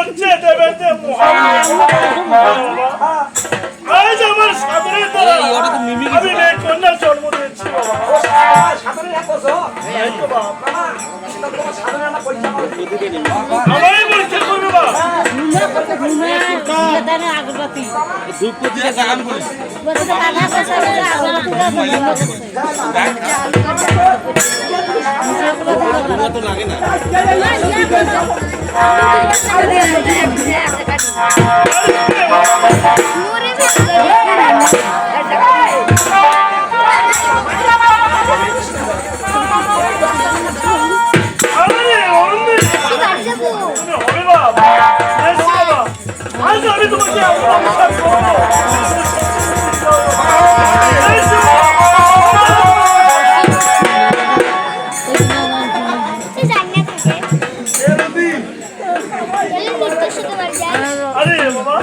মঞ্চে দেবেন যে আজ আমার সাধনের দ্বারা আমি মেয়ে কন্যার জন্ম দিয়েছি আমারই পরীক্ষা করবে বা লাগে না আমি তোমাকে আরে বাবা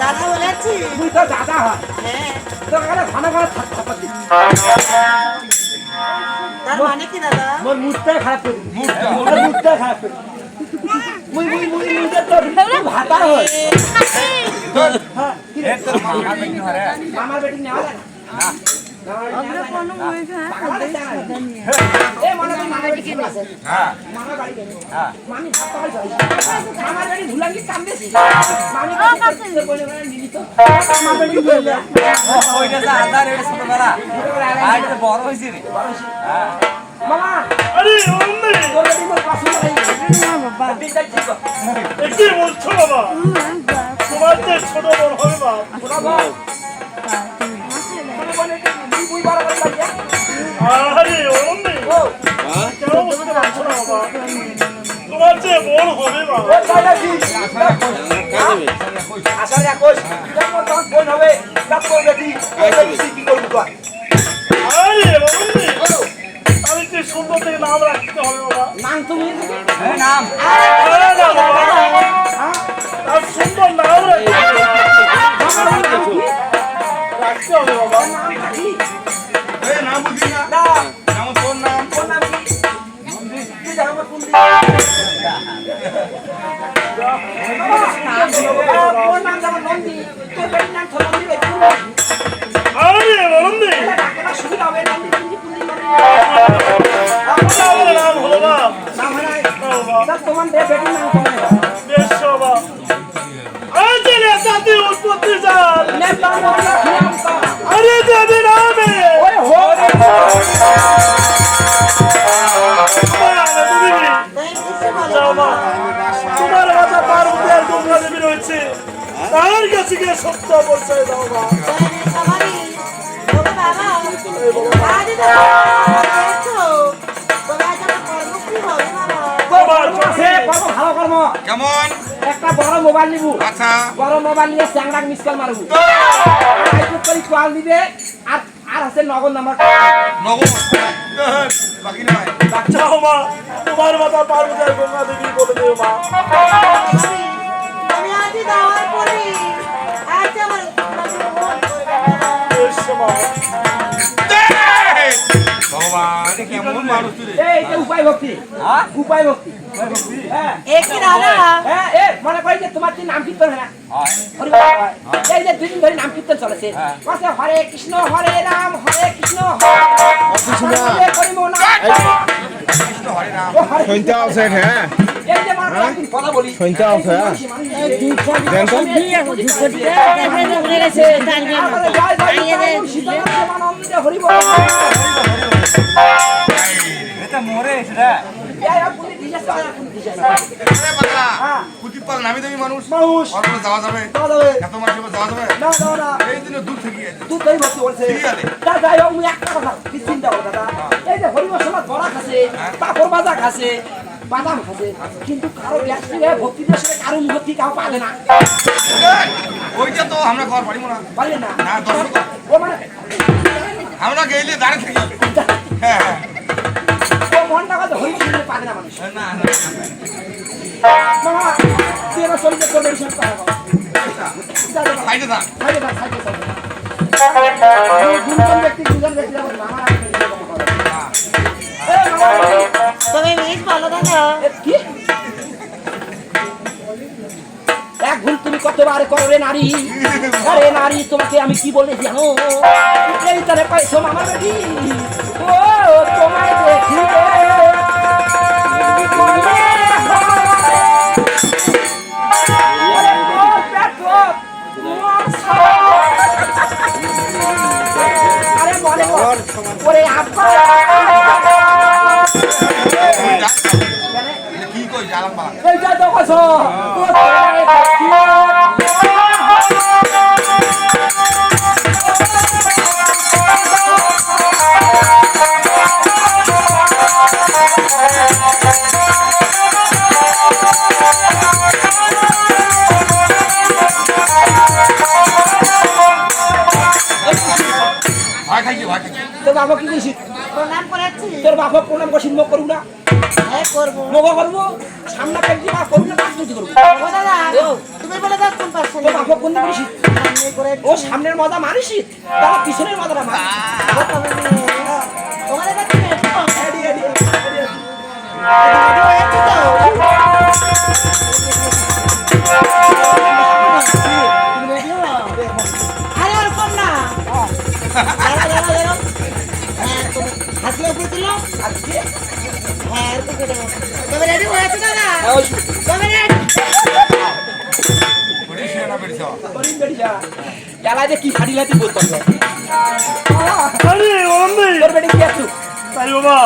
দাদা বলেছি তুই তো দাদা হয় তোর কাছে খানা খাওয়া থাকতে তার মানে কি দাদা মোর মুখটাই খারাপ করে মুখটাই খারাপ করে মুই তো ভাতা হয় মামার বেটি নেওয়া যায় না আমরা কোনো মুই এ মনে হয় মামার বেটি আছে হ্যাঁ মামার বাড়ি গেল হ্যাঁ মামি ভাত খাওয়াই মামার বেটি ভুলাঙ্গি কাম বেশি মামি কাছে বলে বলে নিলি তো মামার বেটি বলে ওইটা যা আদার এটা ছোটবেলা আজ তো বড় হইছে রে হ্যাঁ মামা আরে অম্মে তোর বেটি মোর পছন্দ হই না বাবা দিদাই ঠিক কি বলছো বাবা তোমার যে ছোট বড় হবে বাবা ওরা বল বলে বুই বড় বড় লাগে আরে অম্মে কেন বুঝতে পারছো না বাবা তোমার যে বড় হবে বাবা ও দাদা কি আসলে কই কেমন তখন কোন হবে কাপ করবে কি করব তো আরে অম্মে আমি কি সুন্দর থেকে নাম রাখতে হবে বাবা নাম তুমি এই নাম আরে না বাবা আর সুন্দর নাম রাখতে হবে বাবা এই নাম বুঝি না না নাম তোর নাম কোন নাম কি তুই জানো কোন দিন কোন নাম জানো নন্দী তোর বেটির নাম নন্দী বেটি আরে অম্মে ডাকনা সুবিধা হবে নন্দী কোন দিন আমার নাম হলো না নাম হয় বাবা না তোমার বেটির নাম তোমার বেশ বাবা আজ নেতাতে উৎপত্তি যান নেতা মোল্লা খিলাম কা আরে দেবী নামে ওরে হো রে তোমার মাথা পার্বতী আর গঙ্গা দেবী রয়েছে তার কাছে গিয়ে সত্য পৌঁছায় দাও মা ভালো কর্ম কেমন একটা বড় মোবাইল নিব আচ্ছা বড় মোবাইল নিয়ে চ্যাংড়াক মিস কল মারবো আইফোন করে কল দিবে আর আর আছে নগদ নাম্বার নগদ বাকি নাই যাও মা তোমার মাথা পার্বতী আর গঙ্গা দেবী বলে দিও মা আমি আজ দাওয়ার পরে আজ আমার বেশ মা ভগবান কেমন মানুষ তুই এই যে উপায় ভক্তি হ্যাঁ উপায় ভক্তি হ্যাঁ একই দাদা হ্যাঁ এ মনে করি যে তোমার যে নাম কীর্তন হয় না হয় হরিবল হয়। এই যে 2 দিন ধরে নাম কীর্তন চলেছে হ্যাঁ। কাছে হরে কৃষ্ণ হরে রাম হরে কৃষ্ণ হরে করি মো নাম কৃষ্ণ হরে রাম ও হরে শুনতে আছে হ্যাঁ এই যে মানে একদিন কথা বলি শুনতে আছে দেন তো হরিবল এটা মরে সেটা কুতিপাল নামি দামি মানুষ মানুষ। ওর বলে যাওয়া যাবে যাওয়া যাবে। এত মানুষ এবার যাওয়া যাবে না না না এই জন্য দূর থেকে গিয়েছে তুই তাই ভক্তি বলছে ঠিক আছে। দাদা আমি একটা কথা কি চিন্তা করো দাদা এই যে হরিবল সমাজ বড়া খাসে তারপর বাজা খাসে বাদাম খাসে কিন্তু কারো ব্যক্তি ভক্তি দেশে কারো ভক্তি কাউ পাবে না ওইটা তো আমরা ঘর পারিব না পারলে না না, দর্শক। ও মানে আমরা গেলে দাঁড়িয়ে থাকি হ্যাঁ হ্যাঁ ও মনটা কথা হরিবল শুনলে পাবে না মানুষ না মামা তুই এবার চলতে করবে এই সব কথা দাদা সাইডে থাক খাইবে না খাইবে গুণজন ব্যক্তি আমার মামা তুমি বেশ ভালো দাদা কি এক ভুল তুমি কতবার করো রে নারী আরে নারী তোমাকে আমি কি বলে জানো এই তারে পাইছো মামার বেটি ও তোমায় দেখিলে আরে মনে কর ওরে আব্বা কি কই জালাম বালা এই যা তো কইছো ভাই খাইছি ভাই খাইছি তোর বাবা কি কইছিস প্রণাম করাচ্ছি তোর বাবা প্রণাম করছিস মুখ করু না হ্যাঁ করবো মুখ করবো সামনে পেন্টি বা করবো না রাজনীতি করবো ও দাদা তুমি বলে দাও কোন পাশে তোর বাবা কোন দিকে করিস করে ও সামনের মজা মানিস তার পিছনের মজাটা মানিস তোমাদের কাছে আরে ওরকম না হাসলে উপরে তুলো আজকে হ্যাঁ এরকম করে দেবো তবে রেডি হয়েছে দাদা ওই তবে রেডি বেরিয়েছি না বেরিয়েছি করিম বেড়িয়া এলা যে কি ফাড়ি লাতি বলতো আরে ওমনি তোর বেটি কি আছু তাই বাবা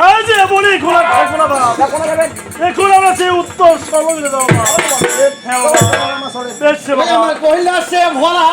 আজ বলি খোলা খোলা বাবা কোন যাবে এখন আমরা সেই উত্তর সর্বদিকে যাবো হ্যাঁ বাবা বেশ বাবা কইলা সে ভোলা